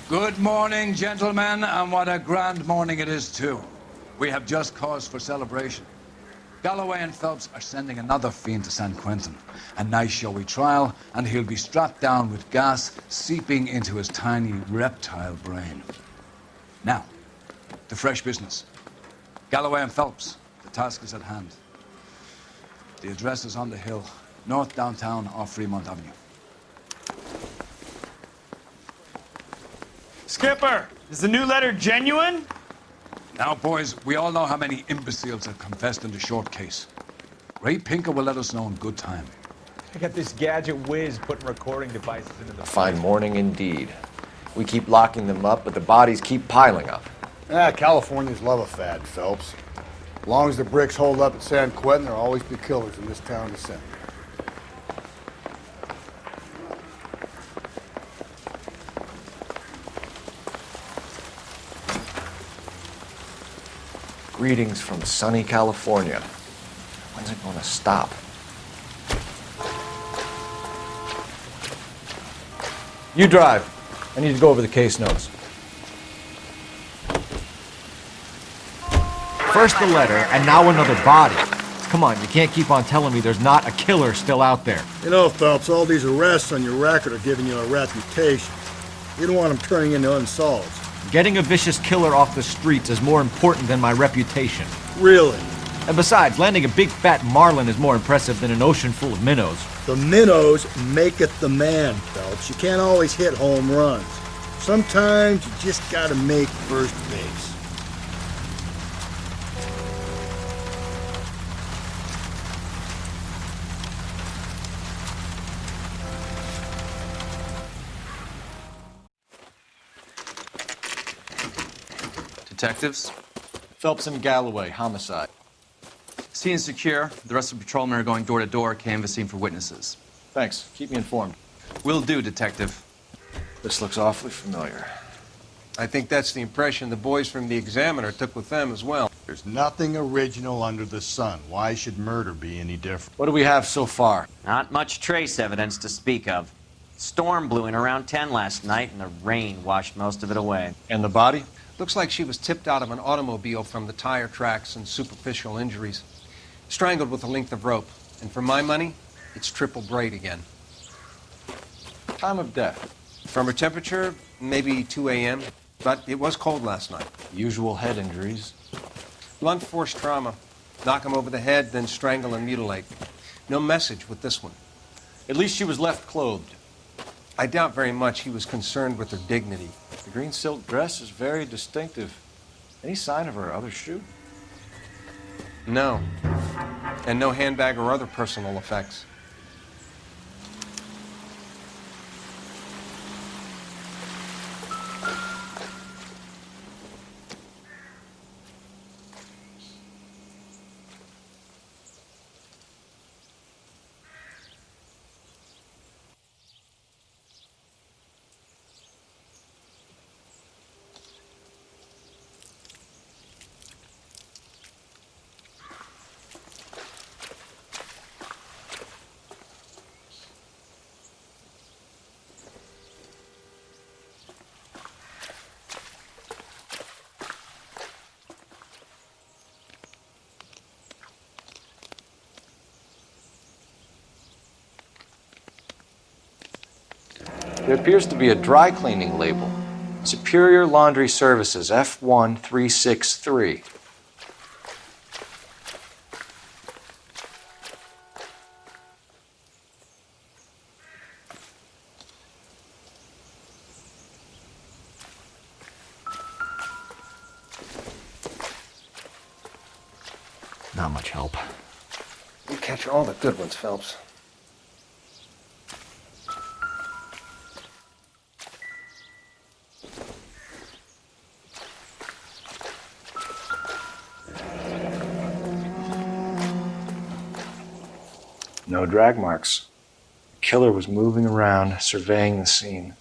Good morning, gentlemen, and what a grand morning it is, too. We have just cause for celebration. Galloway and Phelps are sending another fiend to San Quentin. A nice showy trial, and he'll be strapped down with gas seeping into his tiny reptile brain. Now, to fresh business. Galloway and Phelps, the task is at hand. The address is on the hill, north downtown off Fremont Avenue. Skipper, is the new letter genuine? Now, boys, we all know how many imbeciles have confessed in the short case. Ray Pinker will let us know in good time. I got this gadget whiz putting recording devices into the... A fine morning indeed. We keep locking them up, but the bodies keep piling up. Californians love a fad, Phelps. As long as the bricks hold up at San Quentin, there'll always be killers in this town to send. Greetings from sunny California. When's it going to stop? You drive. I need to go over the case notes. First the letter, and now another body. Come on, you can't keep on telling me there's not a killer still out there. You know, Phelps, all these arrests on your record are giving you a reputation. You don't want them turning into unsolved. Getting a vicious killer off the streets is more important than my reputation. Really? And besides, landing a big fat marlin is more impressive than an ocean full of minnows. The minnows make it the man, Phelps. You can't always hit home runs. Sometimes you just gotta make first base. Detectives? Phelps and Galloway, homicide. Scene is secure. The rest of the patrolmen are going door to door, canvassing for witnesses. Thanks. Keep me informed. Will do, Detective. This looks awfully familiar. I think that's the impression the boys from the Examiner took with them as well. There's nothing original under the sun. Why should murder be any different? What do we have so far? Not much trace evidence to speak of. Storm blew in around 10 last night, and the rain washed most of it away. And the body? Looks like she was tipped out of an automobile from the tire tracks and superficial injuries. Strangled with a length of rope. And for my money, it's triple braid again. Time of death? From her temperature, maybe 2 a.m., but it was cold last night. Usual head injuries. Blunt force trauma. Knock him over the head, then strangle and mutilate. No message with this one. At least she was left clothed. I doubt very much he was concerned with her dignity. The green silk dress is very distinctive. Any sign of her other shoe? No. And no handbag or other personal effects. There appears to be a dry cleaning label. Superior Laundry Services, F1363. Not much help. You catch all the good ones, Phelps. No drag marks. The killer was moving around, surveying the scene.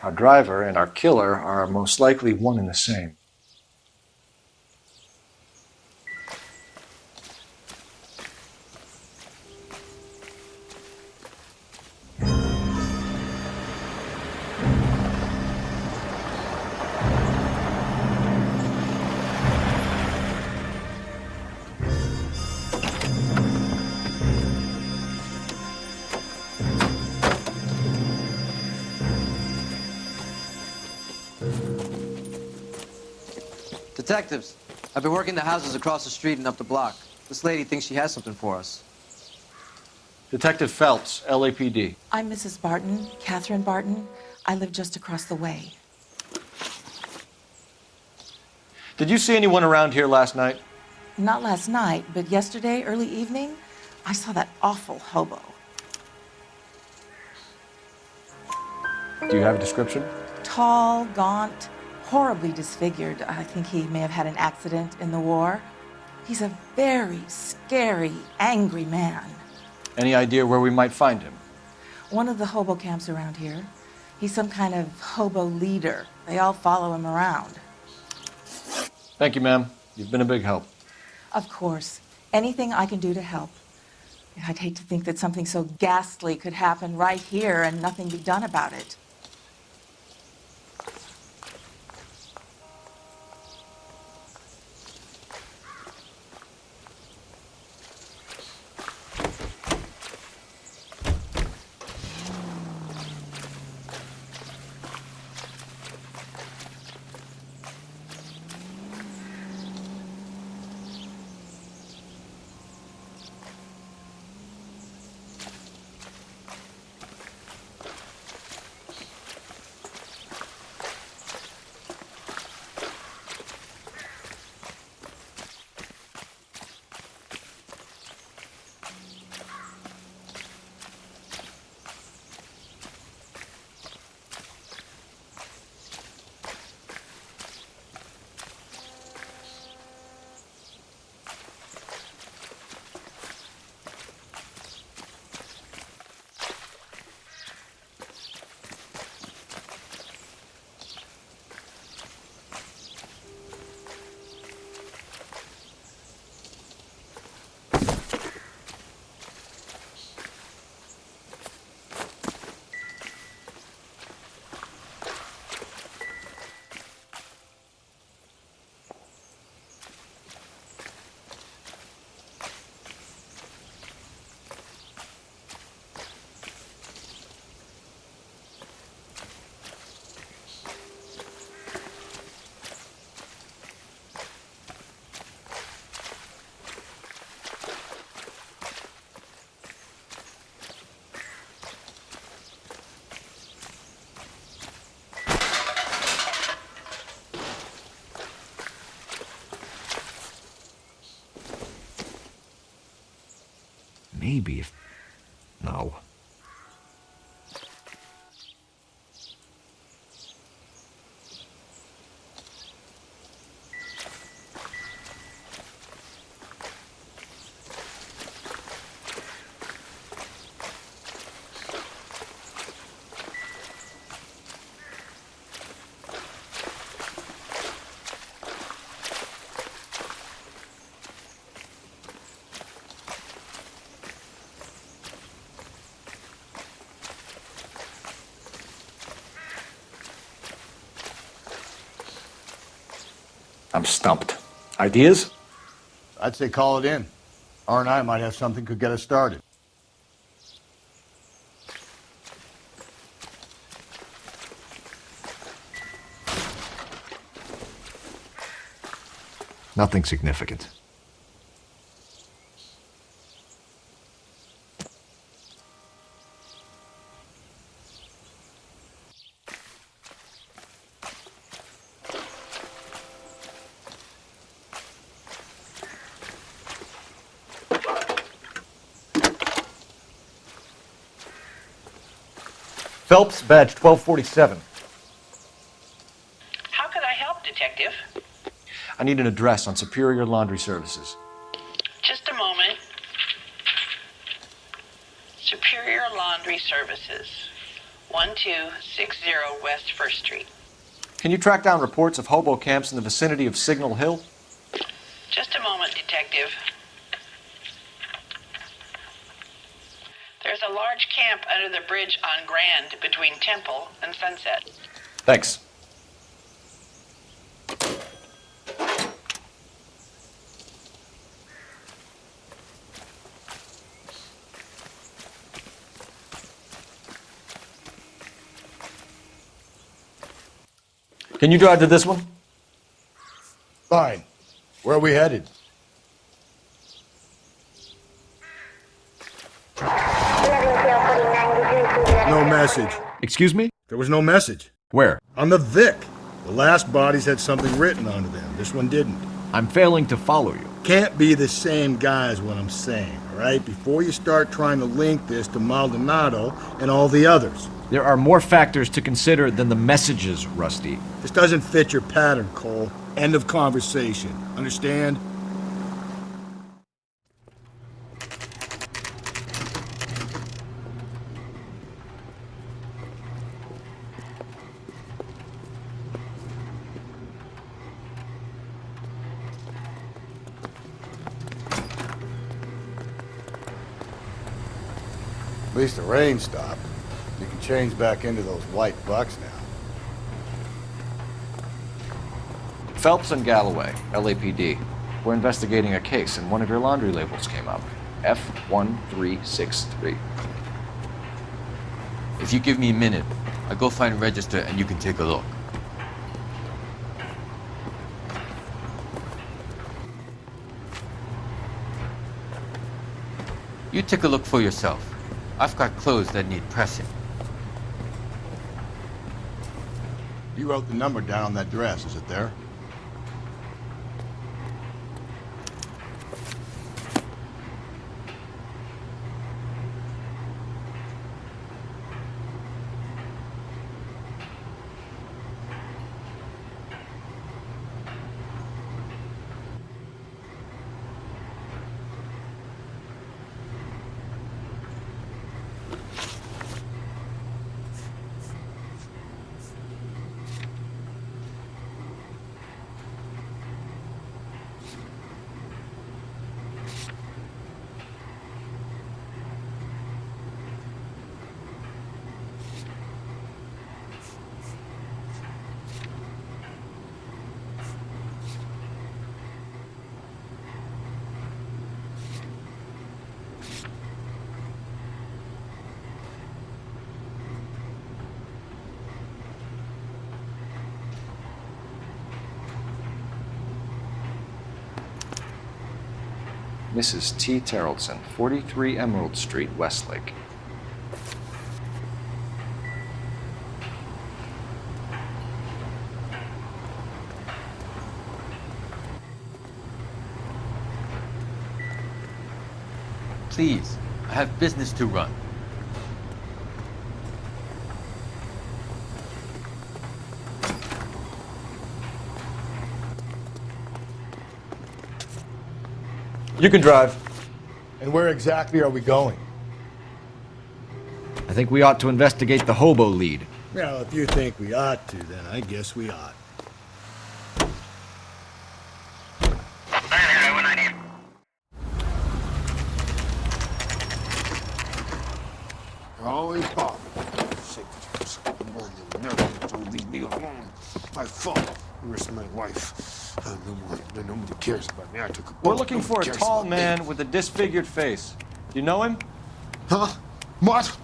Our driver and our killer are most likely one and the same. Detectives, I've been working the houses across the street and up the block. This lady thinks she has something for us. Detective Phelps, LAPD. I'm Mrs. Barton, Catherine Barton. I live just across the way. Did you see anyone around here last night? Not last night, but yesterday, early evening, I saw that awful hobo. Do you have a description? Tall, gaunt, horribly disfigured. I think he may have had an accident in the war. He's a very scary, angry man. Any idea where we might find him? One of the hobo camps around here. He's some kind of hobo leader. They all follow him around. Thank you, ma'am. You've been a big help. Of course. Anything I can do to help. I'd hate to think that something so ghastly could happen right here and nothing be done about it. Maybe if... No. I'm stumped. Ideas? I'd say call it in. R&I might have something could get us started. Nothing significant. Phelps, badge 1247. How could I help, Detective? I need an address on Superior Laundry Services. Just a moment. Superior Laundry Services. 1260 West 1st Street. Can you track down reports of hobo camps in the vicinity of Signal Hill? Just a moment, Detective. There's a large camp under the bridge on Grand between Temple and Sunset. Thanks. Can you drive to this one? Fine. Where are we headed? No message. Excuse me? There was no message. Where? On the Vic. The last bodies had something written onto them. This one didn't. I'm failing to follow you. Can't be the same guy is what I'm saying, all right? Before you start trying to link this to Maldonado and all the others. There are more factors to consider than the messages, Rusty. This doesn't fit your pattern, Cole. End of conversation. Understand? At least the rain stopped. You can change back into those white bucks now. Phelps and Galloway, LAPD. We're investigating a case and one of your laundry labels came up. F1363. If you give me a minute, I'll go find a register and you can take a look. You take a look for yourself. I've got clothes that need pressing. You wrote the number down on that dress. Is it there? Mrs. T. Terrellson, 43 Emerald Street, Westlake. Please, I have business to run. You can drive. And where exactly are we going? I think we ought to investigate the hobo lead. Well, if you think we ought to, then I guess we ought. Always bother. Signatures. You'll never don't leave me alone. My fault. I risked my life. Nobody cares about me. I took a bullet. We're looking for a Nobody cares tall about man me. with a disfigured face. Do you know him? Huh? What?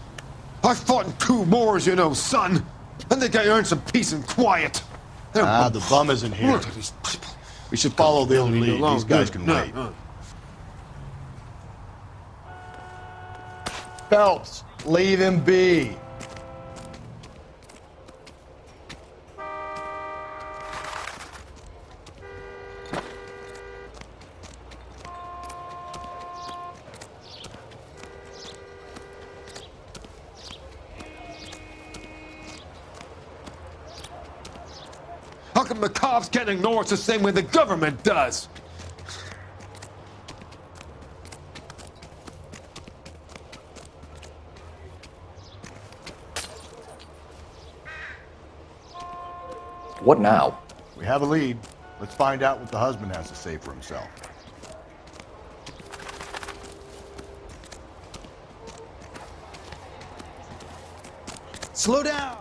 I fought in 2 wars, you know, son. I think I earned some peace and quiet. The bum isn't here. Look at these people. We should follow the Leave me lead. alone. These guys Good. can No, wait. no. Phelps, leave him be. How come the cops can't ignore us the same way the government does? What now? We have a lead. Let's find out what the husband has to say for himself. Slow down!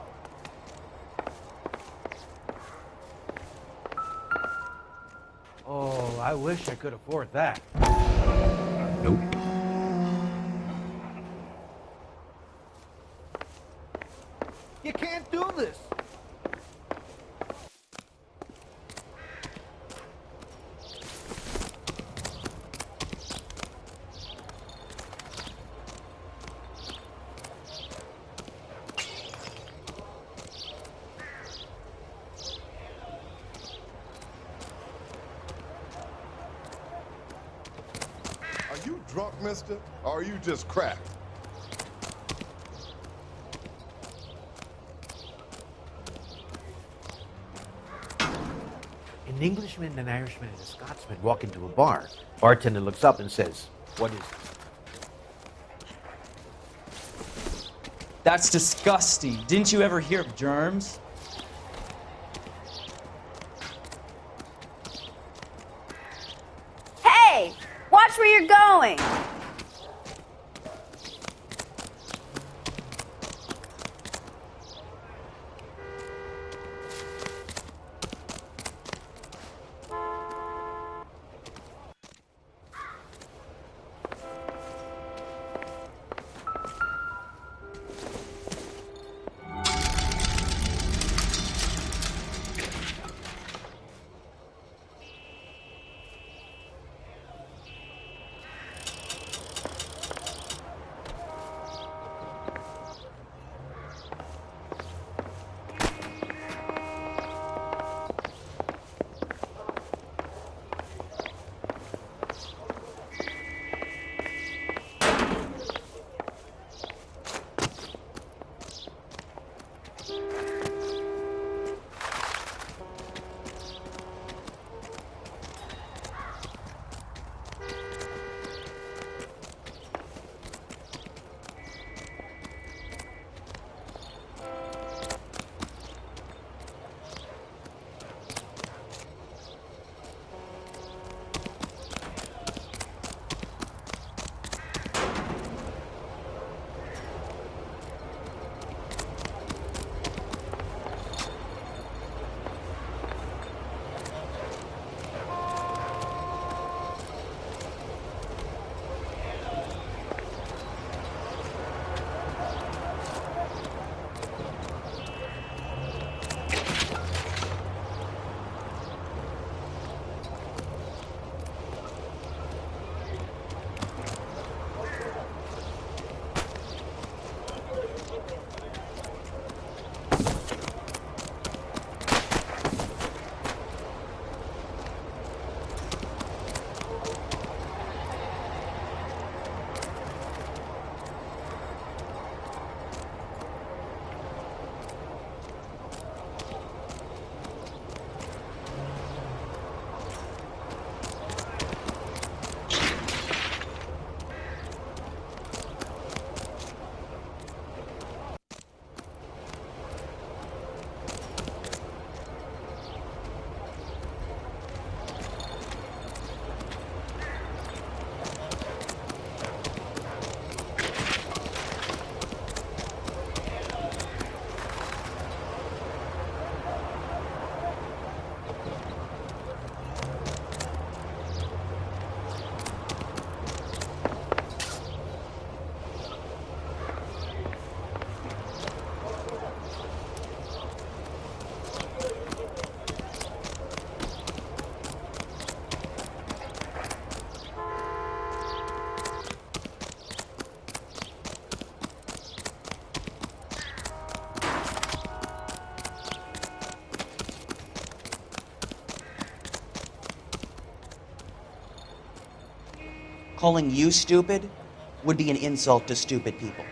Oh, I wish I could afford that. Nope. You can't do this! Are you drunk, mister? Or are you just cracked? An Englishman, an Irishman, and a Scotsman walk into a bar. Bartender looks up and says, "What is it?" That's disgusting. Didn't you ever hear of germs? Hey! Watch where you're going! Calling you stupid would be an insult to stupid people.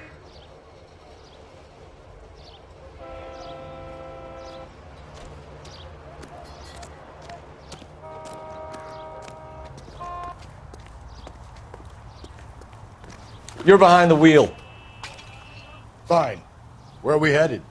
You're behind the wheel. Fine. Where are we headed?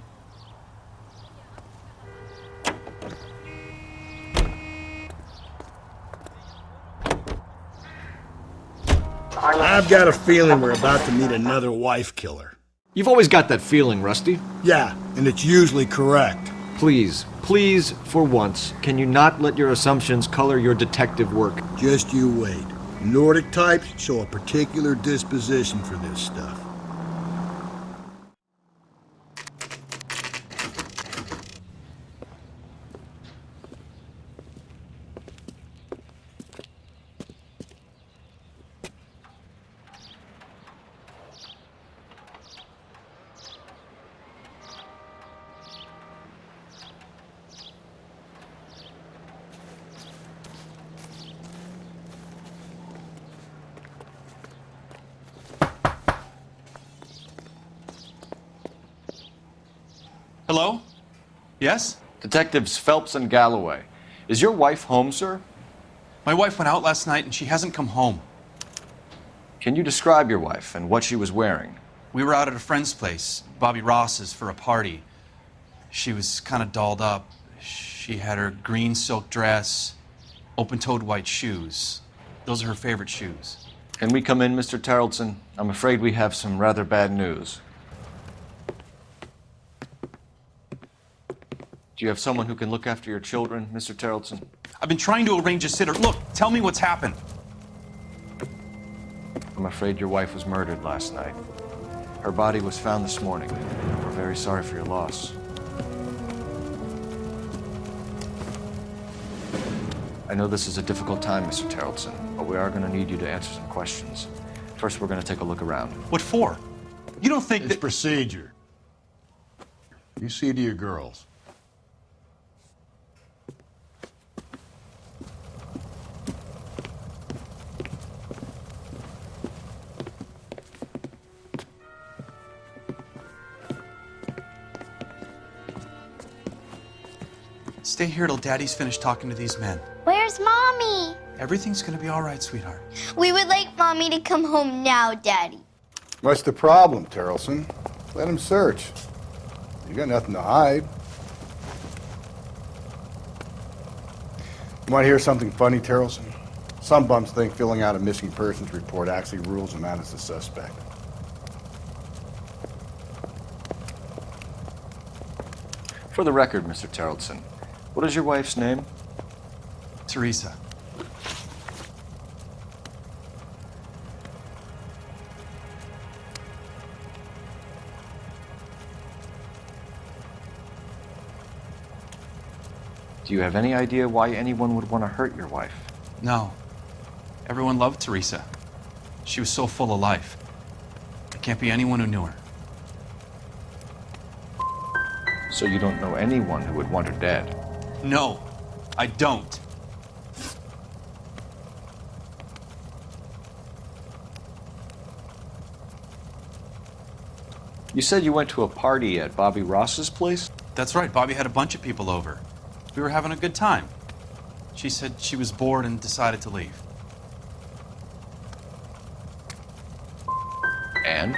I've got a feeling we're about to meet another wife killer. You've always got that feeling, Rusty. Yeah, and it's usually correct. Please, for once, can you not let your assumptions color your detective work? Just you wait. Nordic types show a particular disposition for this stuff. Hello? Yes? Detectives Phelps and Galloway. Is your wife home, sir? My wife went out last night and she hasn't come home. Can you describe your wife and what she was wearing? We were out at a friend's place, Bobby Ross's, for a party. She was kind of dolled up. She had her green silk dress, open-toed white shoes. Those are her favorite shoes. Can we come in, Mr. Tarleton? I'm afraid we have some rather bad news. Do you have someone who can look after your children, Mr. Tarleton? I've been trying to arrange a sitter. Look, tell me what's happened. I'm afraid your wife was murdered last night. Her body was found this morning. We're very sorry for your loss. I know this is a difficult time, Mr. Tarleton, but we are going to need you to answer some questions. First, we're going to take a look around. What for? You don't think It's procedure. You see to your girls. Stay here till Daddy's finished talking to these men. Where's Mommy? Everything's gonna be all right, sweetheart. We would like Mommy to come home now, Daddy. What's the problem, Tarleton? Let him search. You got nothing to hide. You want to hear something funny, Tarleton? Some bums think filling out a missing persons report actually rules him out as a suspect. For the record, Mr. Tarleton, what is your wife's name? Teresa. Do you have any idea why anyone would want to hurt your wife? No. Everyone loved Teresa. She was so full of life. There can't be anyone who knew her. So you don't know anyone who would want her dead? No, I don't. You said you went to a party at Bobby Ross's place? That's right, Bobby had a bunch of people over. We were having a good time. She said she was bored and decided to leave. And?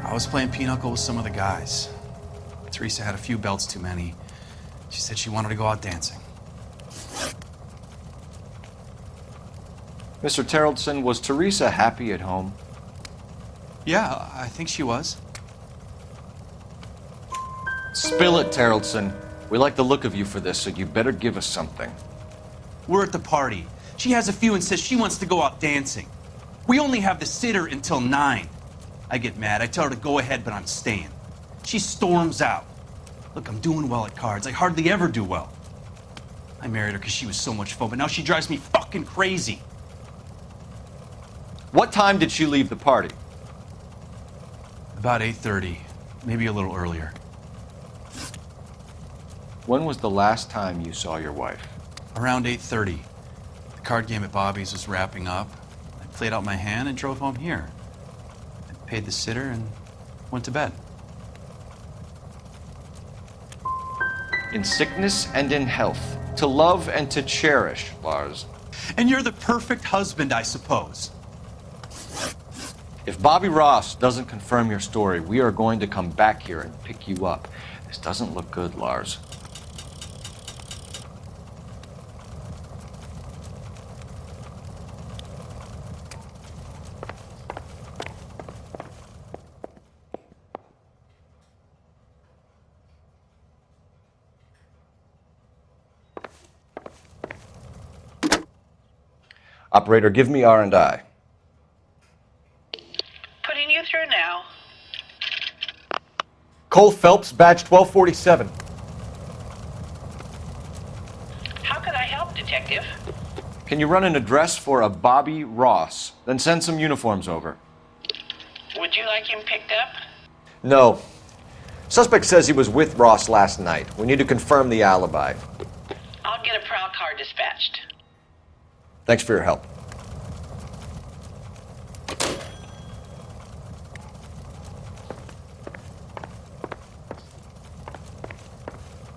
I was playing pinochle with some of the guys. Teresa had a few belts too many. She said she wanted to go out dancing. Mr. Tarleton, was Teresa happy at home? Yeah, I think she was. Spill it, Tarleton. We like the look of you for this, so you better give us something. We're at the party. She has a few and says she wants to go out dancing. We only have the sitter until 9. I get mad. I tell her to go ahead, but I'm staying. She storms out. Look, I'm doing well at cards. I hardly ever do well. I married her because she was so much fun, but now she drives me fucking crazy. What time did she leave the party? About 8:30, maybe a little earlier. When was the last time you saw your wife? Around 8:30. The card game at Bobby's was wrapping up. I played out my hand and drove home here. I paid the sitter and went to bed. In sickness and in health, to love and to cherish, Lars. And you're the perfect husband, I suppose. If Bobby Ross doesn't confirm your story, we are going to come back here and pick you up. This doesn't look good, Lars. Operator, give me R&I. Putting you through now. Cole Phelps, badge 1247. How could I help, Detective? Can you run an address for a Bobby Ross? Then send some uniforms over. Would you like him picked up? No. Suspect says he was with Ross last night. We need to confirm the alibi. I'll get a prowl car dispatched. Thanks for your help.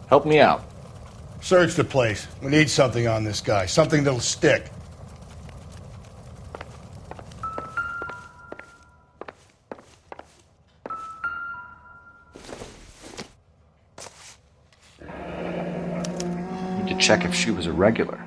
Help me out. Search the place. We need something on this guy. Something that'll stick. Need to check if she was a regular.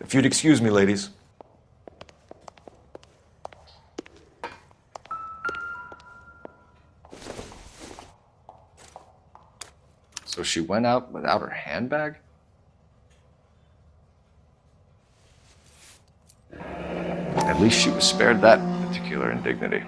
If you'd excuse me, ladies. So she went out without her handbag? At least she was spared that particular indignity.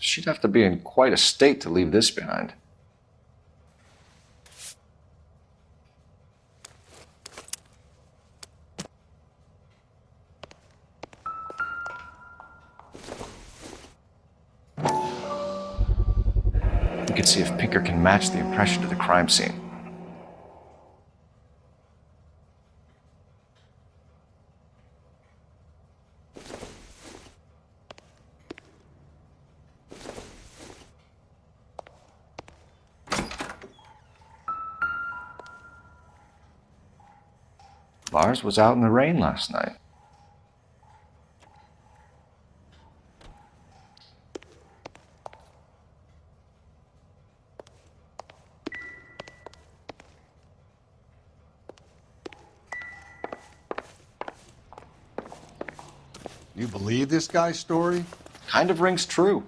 She'd have to be in quite a state to leave this behind. We could see if Pinker can match the impression to the crime scene. Lars was out in the rain last night. You believe this guy's story? Kind of rings true.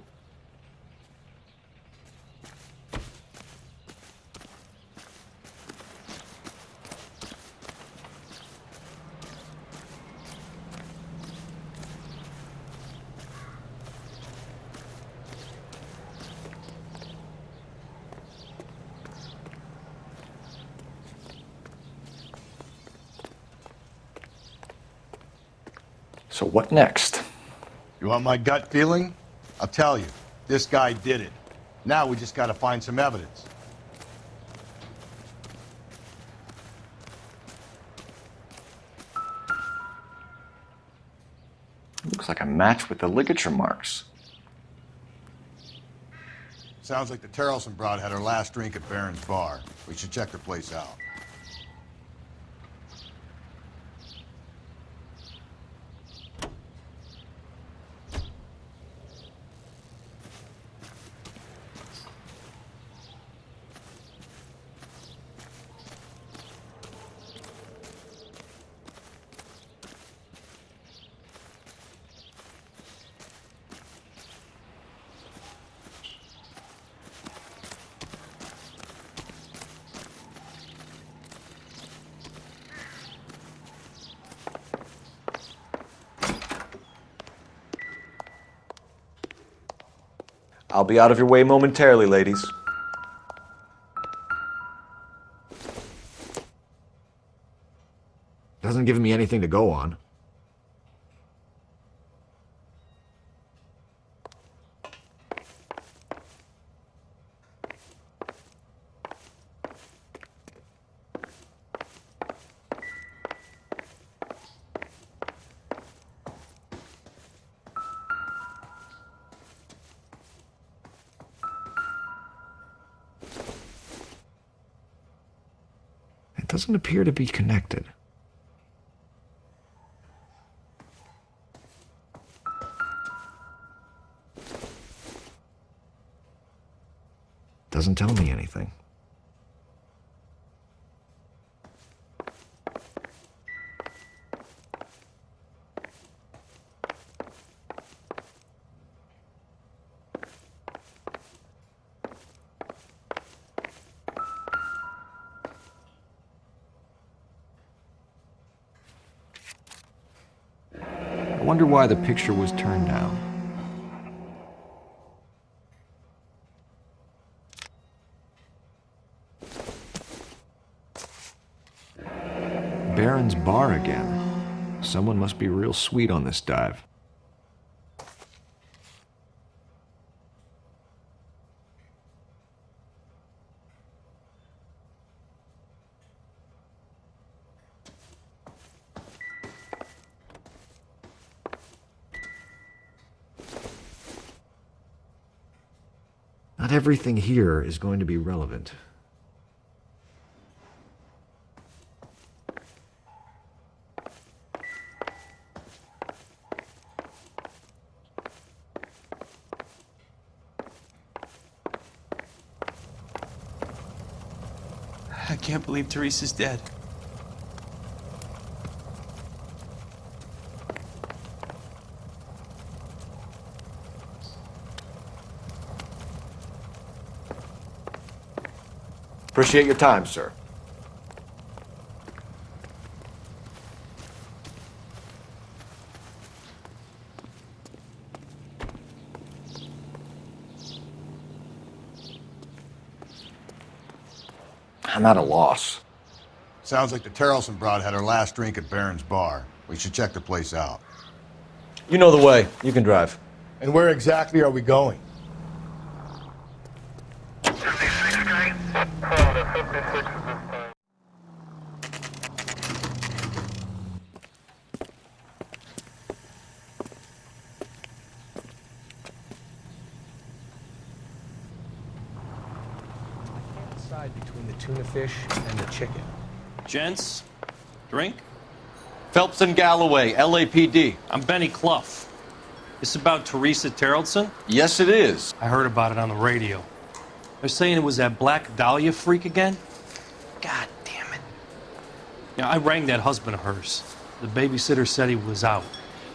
So what next? You want my gut feeling? I'll tell you. This guy did it. Now we just gotta find some evidence. Looks like a match with the ligature marks. Sounds like the Terrelson broad had her last drink at Barron's bar. We should check the place out. I'll be out of your way momentarily, ladies. Doesn't give me anything to go on. doesn't appear to be connected. Doesn't tell me anything. I wonder why the picture was turned down. Barron's Bar again. Someone must be real sweet on this dive. Not everything here is going to be relevant. I can't believe Teresa's dead. Appreciate your time, sir. I'm at a loss. Sounds like the Terrelson broad had her last drink at Barron's Bar. We should check the place out. You know the way. You can drive. And where exactly are we going? Between the tuna fish and the chicken. Gents, drink? Phelps and Galloway, LAPD. I'm Benny Clough. This about Teresa Terrelson? Yes, it is. I heard about it on the radio. They're saying it was that Black Dahlia freak again? God damn it. Yeah, I rang that husband of hers. The babysitter said he was out.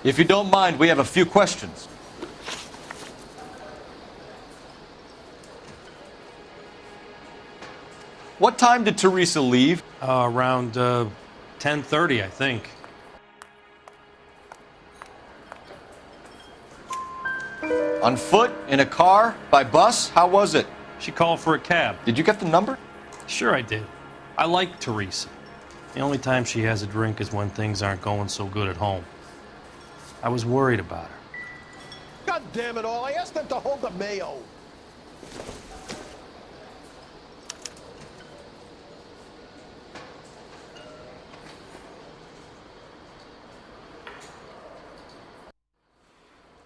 If you don't mind, we have a few questions. What time did Teresa leave? Around 10:30, I think. On foot? In a car? By bus? How was it? She called for a cab. Did you get the number? Sure I did. I like Teresa. The only time she has a drink is when things aren't going so good at home. I was worried about her. God damn it all, I asked them to hold the mayo.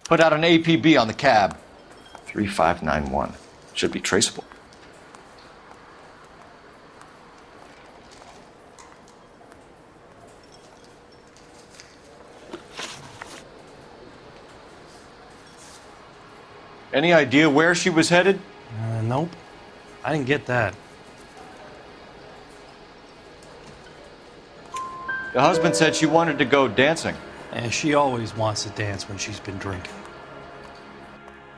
Put out an APB on the cab. 3591. Should be traceable. Any idea where she was headed? Nope. I didn't get that. The husband said she wanted to go dancing. And she always wants to dance when she's been drinking.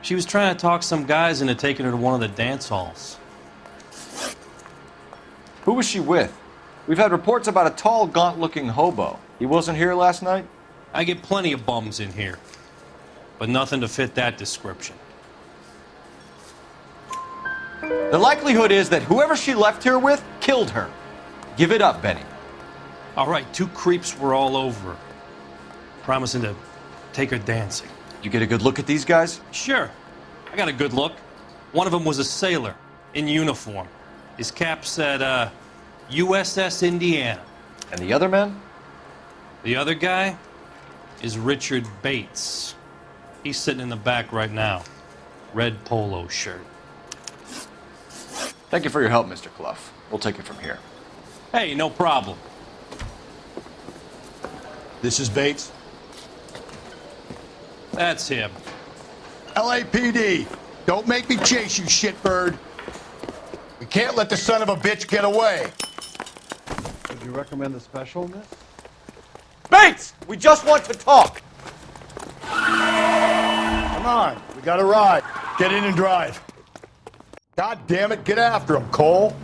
She was trying to talk some guys into taking her to one of the dance halls. Who was she with? We've had reports about a tall, gaunt-looking hobo. He wasn't here last night? I get plenty of bums in here, but nothing to fit that description. The likelihood is that whoever she left here with killed her. Give it up, Benny. All right, two creeps were all over her, promising to take her dancing. You get a good look at these guys? Sure. I got a good look. One of them was a sailor in uniform. His cap said, USS Indiana. And the other man? The other guy is Richard Bates. He's sitting in the back right now. Red polo shirt. Thank you for your help, Mr. Clough. We'll take it from here. Hey, no problem. This is Bates. That's him. LAPD, don't make me chase you, shitbird. We can't let the son of a bitch get away. Would you recommend the special, miss? Bates! We just want to talk! Come on, we got a ride. Get in and drive. God damn it, get after him, Cole.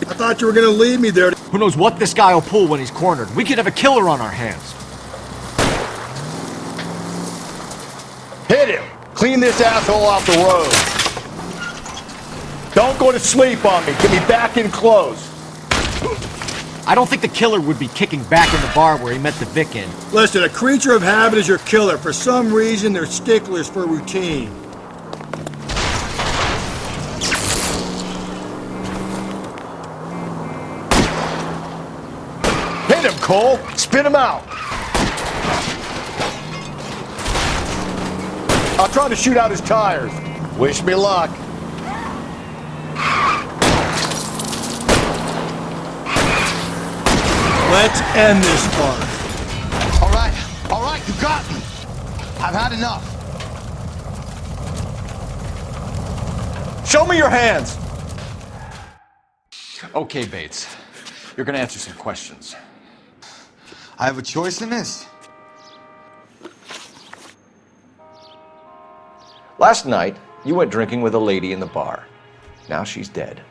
I thought you were gonna leave me there. Who knows what this guy will pull when he's cornered? We could have a killer on our hands. Hit him. Clean this asshole off the road. Don't go to sleep on me. Get me back in close. I don't think the killer would be kicking back in the bar where he met the Vic in. Listen, a creature of habit is your killer. For some reason, they're sticklers for routine. Hit him, Cole. Spin him out. I'll try to shoot out his tires. Wish me luck. Let's end this part. All right, you got me. I've had enough. Show me your hands! Okay, Bates. You're gonna answer some questions. I have a choice in this. Last night, you went drinking with a lady in the bar. Now she's dead,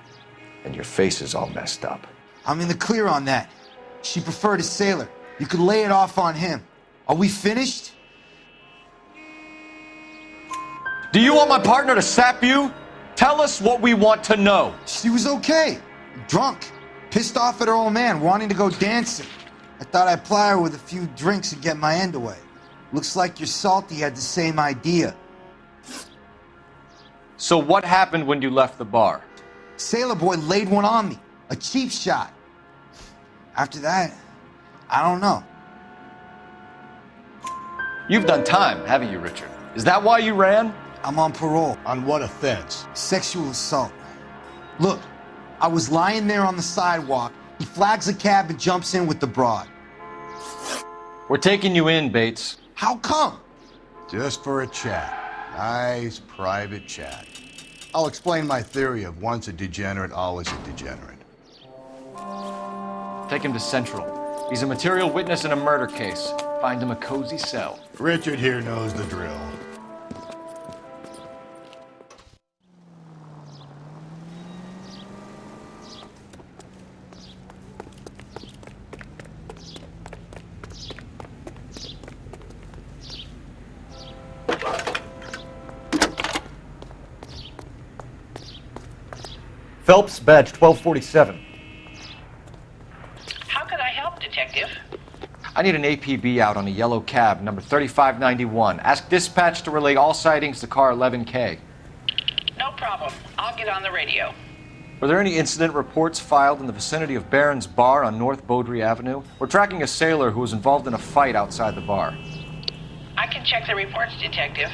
and your face is all messed up. I'm in the clear on that. She preferred a sailor. You could lay it off on him. Are we finished? Do you want my partner to sap you? Tell us what we want to know. She was okay. Drunk. Pissed off at her old man, wanting to go dancing. I thought I'd ply her with a few drinks and get my end away. Looks like your Salty had the same idea. So what happened when you left the bar? Sailor boy laid one on me. A cheap shot. After that, I don't know. You've done time, haven't you, Richard? Is that why you ran? I'm on parole. On what offense? Sexual assault. Look, I was lying there on the sidewalk. He flags a cab and jumps in with the broad. We're taking you in, Bates. How come? Just for a chat. Nice private chat. I'll explain my theory of once a degenerate, always a degenerate. Take him to Central. He's a material witness in a murder case. Find him a cozy cell. Richard here knows the drill. Phelps, badge 1247. How can I help, Detective? I need an APB out on a yellow cab, number 3591. Ask dispatch to relay all sightings to car 11K. No problem. I'll get on the radio. Were there any incident reports filed in the vicinity of Barron's Bar on North Beaudry Avenue? We're tracking a sailor who was involved in a fight outside the bar. I can check the reports, Detective.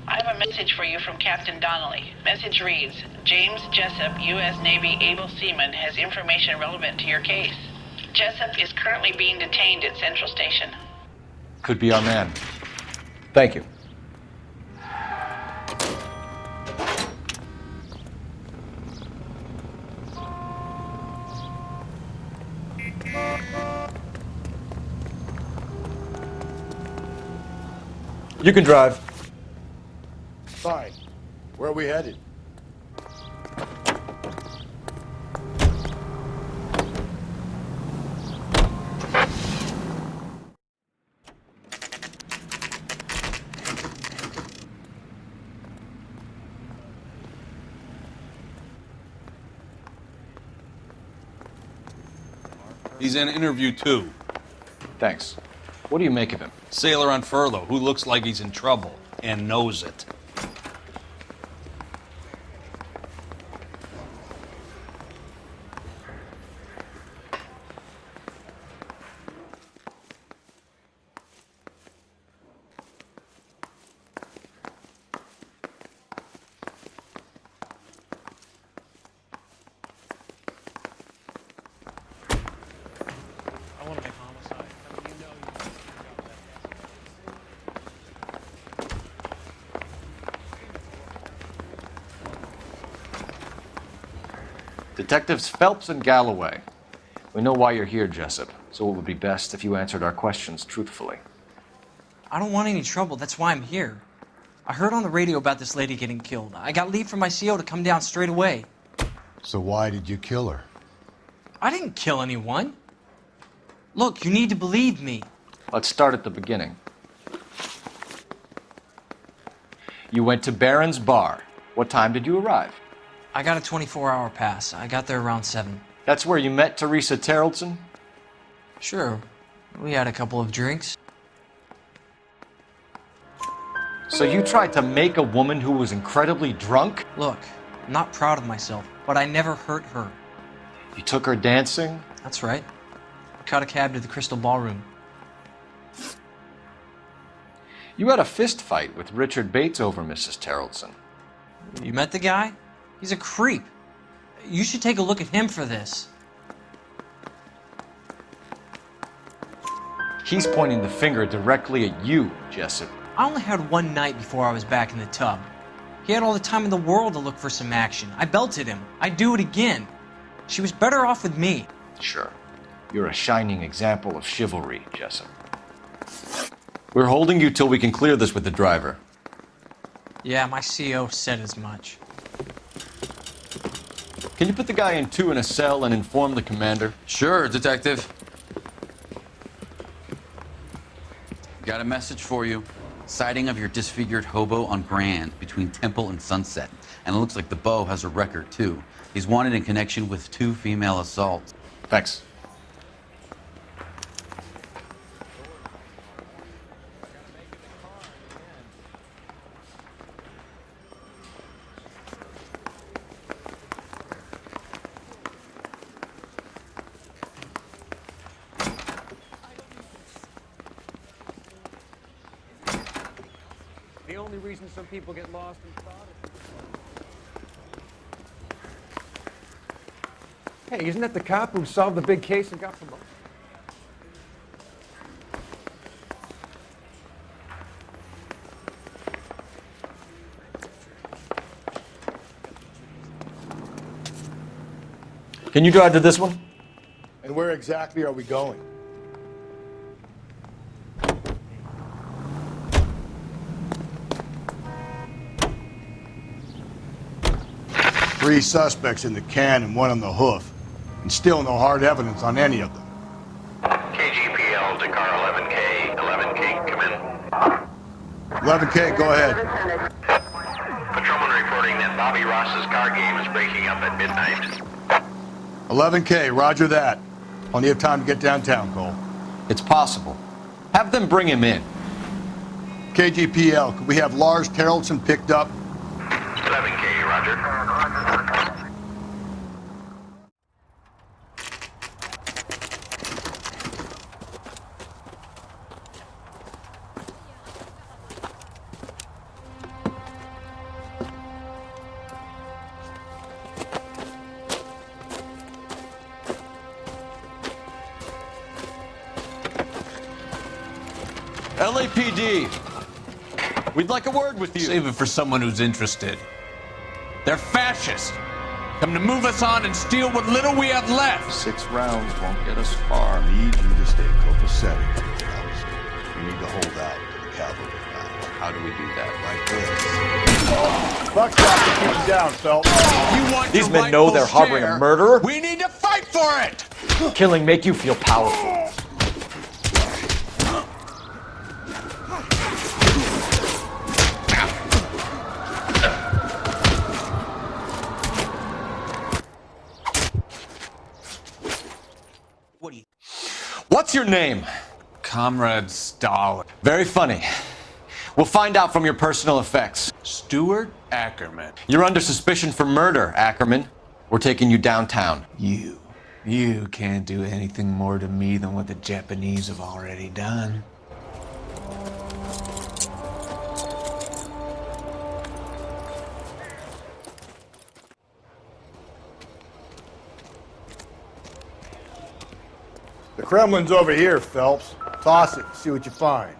I have a message for you from Captain Donnelly. Message reads, James Jessup, U.S. Navy able seaman, has information relevant to your case. Jessup is currently being detained at Central Station. Could be our man. Thank you. You can drive. Fine. Where are we headed? He's in interview 2. Thanks. What do you make of him? Sailor on furlough who looks like he's in trouble and knows it. Detectives Phelps and Galloway. We know why you're here, Jessup, so it would be best if you answered our questions truthfully. I don't want any trouble. That's why I'm here. I heard on the radio about this lady getting killed. I got leave from my CO to come down straight away. So why did you kill her? I didn't kill anyone. Look, you need to believe me. Let's start at the beginning. You went to Barron's Bar. What time did you arrive? I got a 24-hour pass. I got there around 7. That's where you met Teresa Terrellson? Sure. We had a couple of drinks. So you tried to make a woman who was incredibly drunk? Look, I'm not proud of myself, but I never hurt her. You took her dancing? That's right. Caught a cab to the Crystal Ballroom. You had a fist fight with Richard Bates over Mrs. Terrellson. You met the guy? He's a creep. You should take a look at him for this. He's pointing the finger directly at you, Jessup. I only had one night before I was back in the tub. He had all the time in the world to look for some action. I belted him. I'd do it again. She was better off with me. Sure. You're a shining example of chivalry, Jessup. We're holding you till we can clear this with the driver. Yeah, my CO said as much. Can you put the guy in 2 in a cell and inform the commander? Sure, Detective. Got a message for you. Sighting of your disfigured hobo on Grand between Temple and Sunset. And it looks like the Beau has a record, too. He's wanted in connection with 2 female assaults. Thanks. The only reason some people get lost in thought is... Hey, isn't that the cop who solved the big case and got promoted? Can you drive to this one? And where exactly are we going? Three suspects in the can and one on the hoof. And still no hard evidence on any of them. KGPL, Dakar 11K. 11K, come in. 11K, go ahead. Patrolman reporting that Bobby Ross's car game is breaking up at midnight. 11K, roger that. Plenty of time to get downtown, Cole. It's possible. Have them bring him in. KGPL, could we have Lars Terrellson picked up? 11K, roger. LAPD, we'd like a word with you. Save it for someone who's interested. They're fascists. Come to move us on and steal what little we have left. 6 rounds won't get us far. I need you to stay copacetic, fellas. We need to hold out to the cavalry battle. How do we do that? Like this. Buckshot to keep them down, Phelps. You want These your men know they're rightful harboring share? a murderer? We need to fight for it! Killing make you feel powerful. What's your name? Comrade Stalin. Very funny. We'll find out from your personal effects. Stuart Ackerman. You're under suspicion for murder, Ackerman. We're taking you downtown. You can't do anything more to me than what the Japanese have already done. The Kremlin's over here, Phelps. Toss it, see what you find.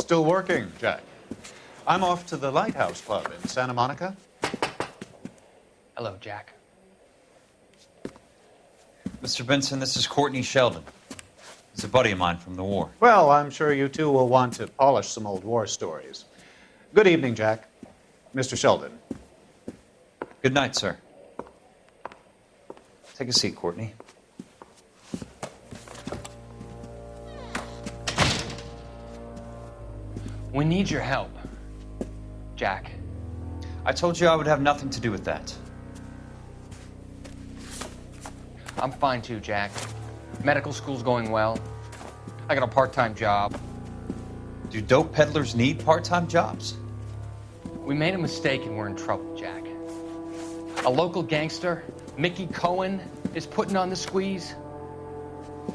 Still working, Jack. I'm off to the Lighthouse Club in Santa Monica. Hello, Jack. Mr. Benson, this is Courtney Sheldon. He's a buddy of mine from the war. Well, I'm sure you two will want to polish some old war stories. Good evening, Jack. Mr. Sheldon. Good night, sir. Take a seat, Courtney. We need your help, Jack. I told you I would have nothing to do with that. I'm fine too, Jack. Medical school's going well. I got a part-time job. Do dope peddlers need part-time jobs? We made a mistake and we're in trouble, Jack. A local gangster, Mickey Cohen, is putting on the squeeze.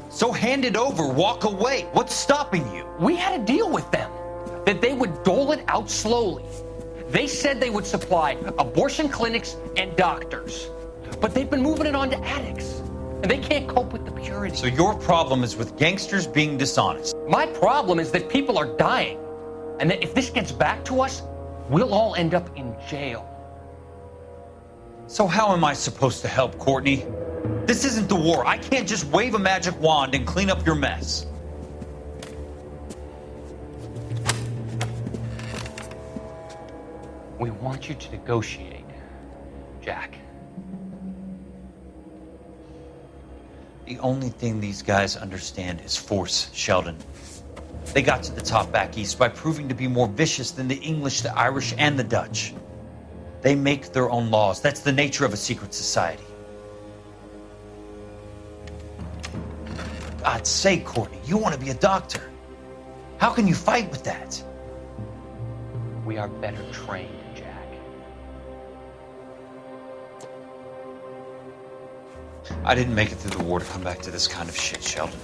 So hand it over, walk away. What's stopping you? We had a deal with them that they would dole it out slowly. They said they would supply abortion clinics and doctors, but they've been moving it on to addicts, and they can't cope with the purity. So your problem is with gangsters being dishonest. My problem is that people are dying, and that if this gets back to us, we'll all end up in jail. So how am I supposed to help, Courtney? This isn't the war. I can't just wave a magic wand and clean up your mess. We want you to negotiate, Jack. The only thing these guys understand is force, Sheldon. They got to the top back east by proving to be more vicious than the English, the Irish, and the Dutch. They make their own laws. That's the nature of a secret society. God's sake, Courtney, you want to be a doctor. How can you fight with that? We are better trained, Jack. I didn't make it through the war to come back to this kind of shit, Sheldon.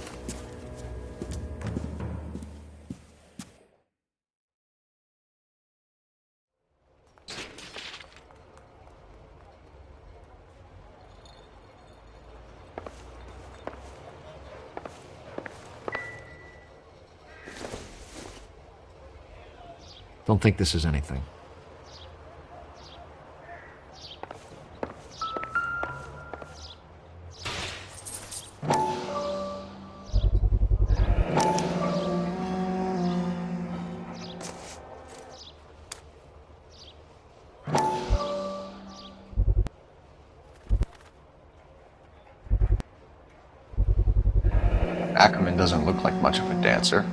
Don't think this is anything. Ackerman doesn't look like much of a dancer.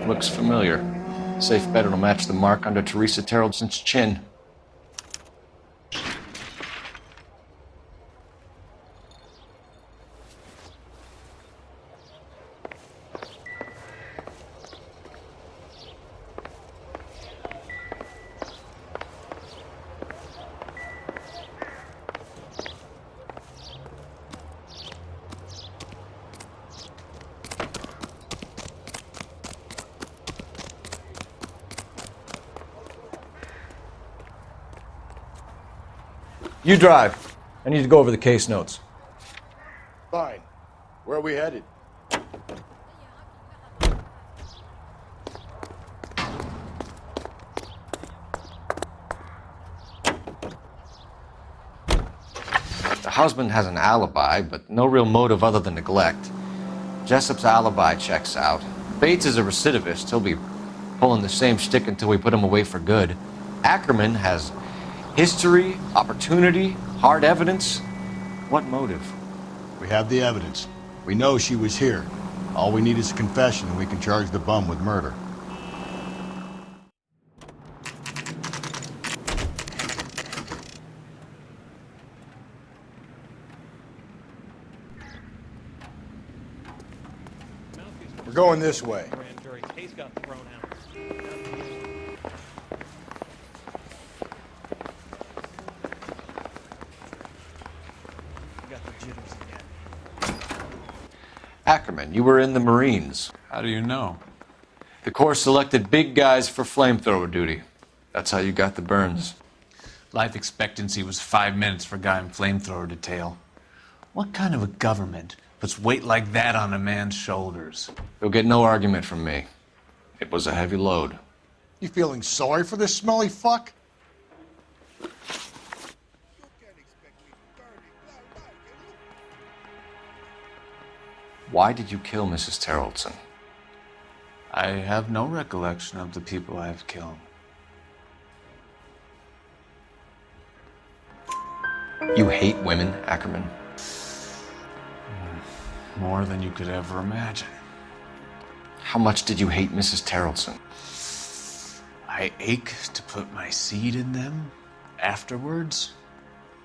Looks familiar. Safe bet it'll match the mark under Teresa Terreldson's chin. You drive. I need to go over the case notes. Fine. Where are we headed? The husband has an alibi, but no real motive other than neglect. Jessup's alibi checks out. Bates is a recidivist. He'll be pulling the same shtick until we put him away for good. Ackerman has history, opportunity, hard evidence. What motive? We have the evidence. We know she was here. All we need is a confession and we can charge the bum with murder. We're going this way. Ackerman, you were in the Marines. How do you know? The Corps selected big guys for flamethrower duty. That's how you got the burns. Life expectancy was 5 minutes for a guy in flamethrower detail. What kind of a government puts weight like that on a man's shoulders? You'll get no argument from me. It was a heavy load. You feeling sorry for this smelly fuck? Why did you kill Mrs. Terrelson? I have no recollection of the people I have killed. You hate women, Ackerman? More than you could ever imagine. How much did you hate Mrs. Terrelson? I ache to put my seed in them. Afterwards,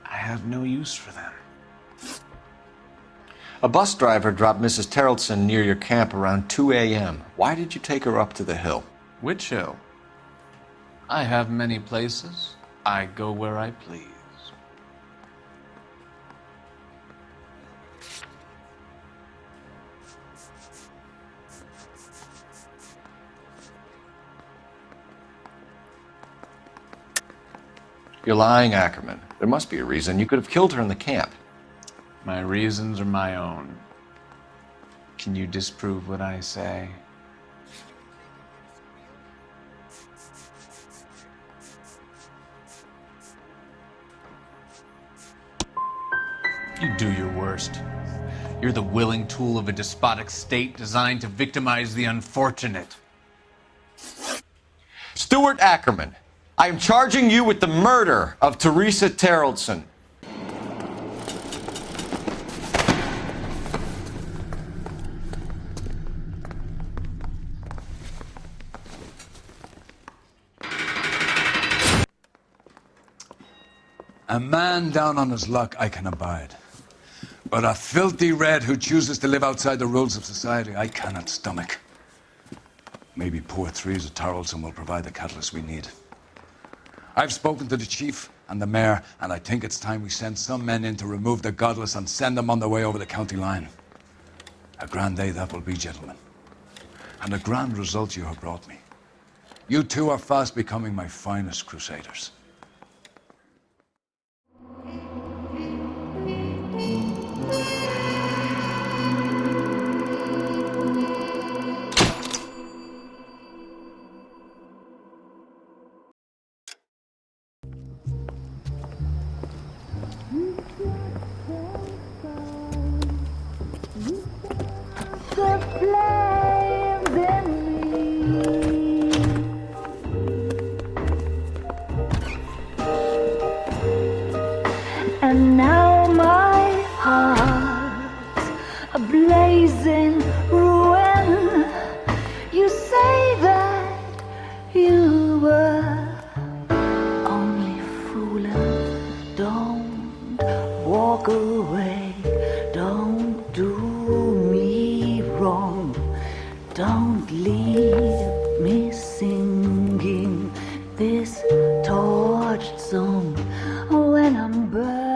I have no use for them. A bus driver dropped Mrs. Terrelson near your camp around 2 a.m. Why did you take her up to the hill? Which hill? I have many places. I go where I please. You're lying, Ackerman. There must be a reason. You could have killed her in the camp. My reasons are my own. Can you disprove what I say? You do your worst. You're the willing tool of a despotic state designed to victimize the unfortunate. Stuart Ackerman, I am charging you with the murder of Teresa Terrelson. A man down on his luck I can abide. But a filthy red who chooses to live outside the rules of society, I cannot stomach. Maybe poor Teresa Terrelson will provide the catalyst we need. I've spoken to the chief and the mayor, and I think it's time we send some men in to remove the godless and send them on their way over the county line. A grand day that will be, gentlemen. And a grand result you have brought me. You two are fast becoming my finest crusaders. And now my heart's a blazing ruin. You say that you were only fooling. Don't walk away. Don't do me wrong. Don't leave me singing this torched song when I'm burning.